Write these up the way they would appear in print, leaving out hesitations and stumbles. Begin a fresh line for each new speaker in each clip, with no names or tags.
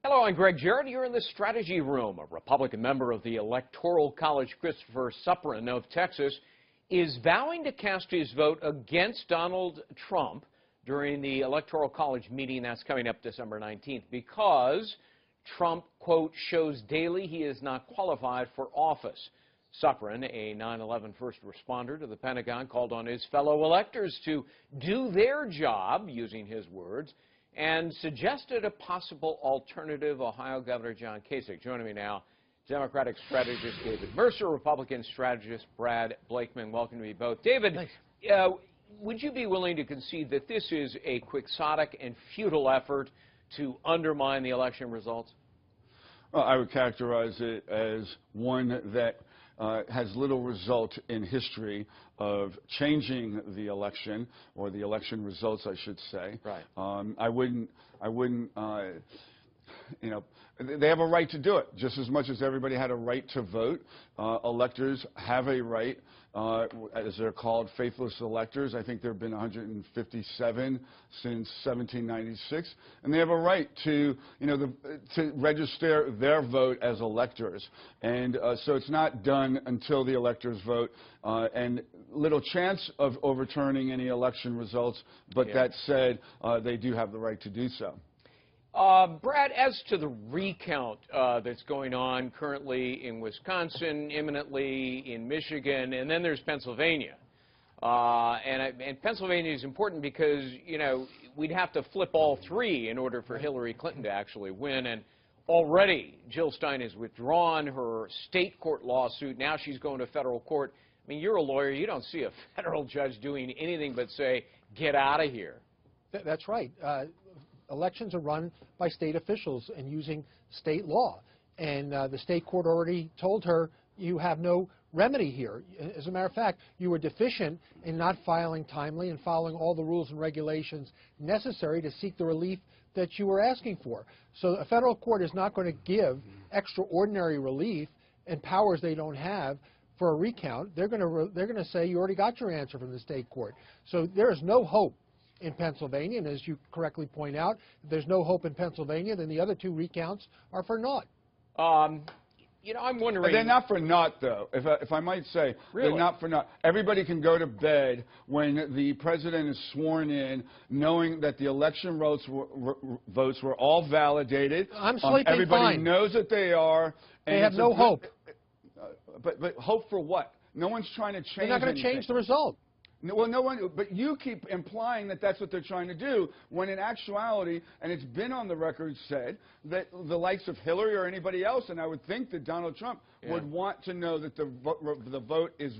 Hello, I'm Greg Jarrett. You're in the Strategy Room. A Republican member of the Electoral College, Christopher Suprin of Texas, is vowing to cast his vote against Donald Trump during the Electoral College meeting that's coming up December 19th because Trump, quote, shows daily he is not qualified for office. Suprin, a 9/11 first responder to the Pentagon, called on his fellow electors to do their job, using his words, and suggested a possible alternative. Ohio Governor John Kasich. Joining me now, Democratic strategist David Mercer, Republican strategist Brad Blakeman. Welcome to you both. David, would you be willing to concede that this is a quixotic and futile effort to undermine the election results?
Well, I would characterize it as one that has little result in history of changing the election, or the election results, I should say.
Right.
I wouldn't, you know, they have a right to do it, just as much as everybody had a right to vote. Electors have a right, as they're called, faithless electors. I think there have been 157 since 1796, and they have a right to, you know, to register their vote as electors. And so it's not done until the electors vote, and little chance of overturning any election results. But that said, they do have the right to do so.
Brad, as to the recount that's going on currently in Wisconsin, imminently in Michigan, and then there's Pennsylvania. And Pennsylvania is important because, you know, we'd have to flip all three in order for Hillary Clinton to actually win. And already Jill Stein has withdrawn her state court lawsuit. Now she's going to federal court. I mean, you're a lawyer. You don't see a federal judge doing anything but say, get out of here.
That's right. Elections are run by state officials and using state law. And the state court already told her you have no remedy here. As a matter of fact, you were deficient in not filing timely and following all the rules and regulations necessary to seek the relief that you were asking for. So a federal court is not going to give extraordinary relief and powers they don't have for a recount. They're going to say you already got your answer from the state court. So there is no hope in Pennsylvania, and as you correctly point out, if there's no hope in Pennsylvania, then the other two recounts are for naught.
You know, I'm wondering...
They're not for naught, though, if I might say.
Really?
They're not for naught. Everybody can go to bed when the president is sworn in, knowing that the election votes were all validated.
I'm sleeping
Everybody
fine.
knows that they are.
They have no hope.
But hope for what? No one's trying to change
They're not going to change the result.
Well, no one, but you keep implying that that's what they're trying to do, when in actuality, and it's been on the record said, that the likes of Hillary or anybody else, and I would think that Donald Trump would want to know that the vote is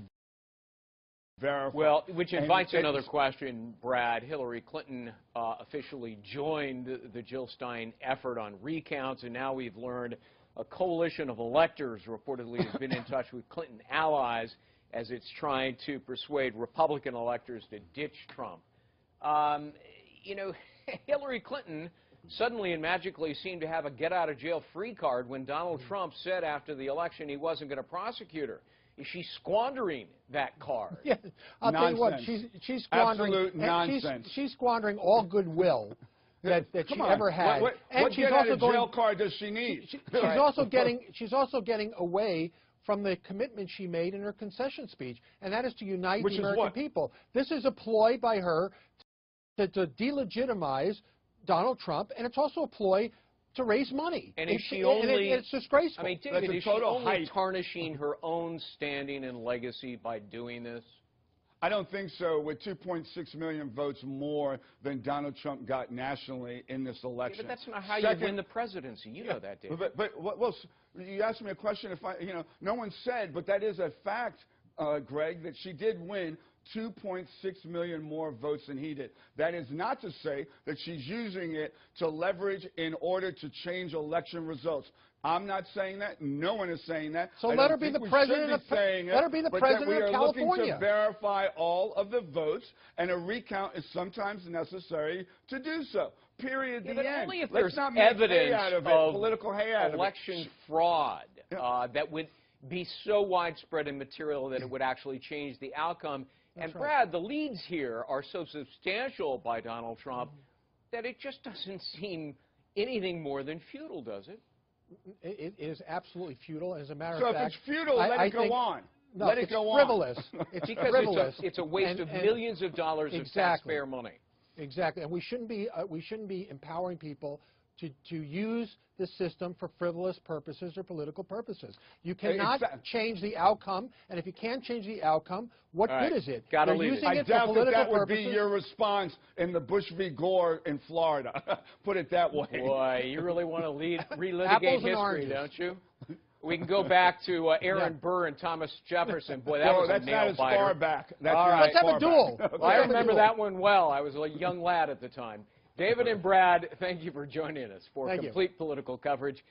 verified.
Well, which invites another question, Brad. Hillary Clinton officially joined the Jill Stein effort on recounts, and now we've learned a coalition of electors reportedly has been in touch with Clinton allies as it's trying to persuade Republican electors to ditch Trump. You know, Hillary Clinton suddenly and magically seemed to have a get-out-of-jail-free card when Donald Trump said after the election he wasn't going to prosecute her. Is she squandering that card?
Yeah, I'll tell you what, she's squandering.
Absolute nonsense.
She's squandering all goodwill that she ever had.
What
she's
get-out-of-jail card does she need?
She's also getting away from the commitment she made in her concession speech, and that is to unite the American people. This is a ploy by her to delegitimize Donald Trump, and it's also a ploy to raise money.
And is she only...
it's disgraceful.
I mean, David, is she only tarnishing her own standing and legacy by doing this?
I don't think so. With 2.6 million votes more than Donald Trump got nationally in this election.
Yeah, but that's not how you win the presidency. You know that, David.
But well, you asked me a question. No one said, but that is a fact, Greg, that she did win 2.6 million more votes than he did. That is not to say that she's using it to leverage in order to change election results. I'm not saying that. No one is saying that.
So let her be the president of California.
We are looking to verify all of the votes, and a recount is sometimes necessary to do so. Period.
Yeah,
the end.
Only if
Let's
there's
not make
evidence
hay out of it,
of
political hay out
election
of it.
fraud that would be so widespread and material that it would actually change the outcome. And Brad, the leads here are so substantial by Donald Trump that it just doesn't seem
anything
more than futile, does it?
It is absolutely futile. As a matter
So
of fact,
if it's futile, let it go on.
No,
let it
it's
go
frivolous.
on.
It's
because
frivolous.
It's a waste of millions of dollars of taxpayer money.
Exactly, and we shouldn't be empowering people to use the system for frivolous purposes or political purposes. You cannot change the outcome, and if you can't change the outcome, what good is it?
Gotta leave it.
I doubt that would be your response in the Bush v. Gore in Florida. Put it that way.
Boy, you really want to relitigate
Apples and
history,
oranges.
Don't you? We can go back to Aaron Burr and Thomas Jefferson. Boy, that was a nail
that's not
biter.
as far back. That's
All right.
Let's have a duel.
Okay.
Well, I remember that one well. I was a young lad at the time. David and Brad, thank you for joining us for complete political coverage.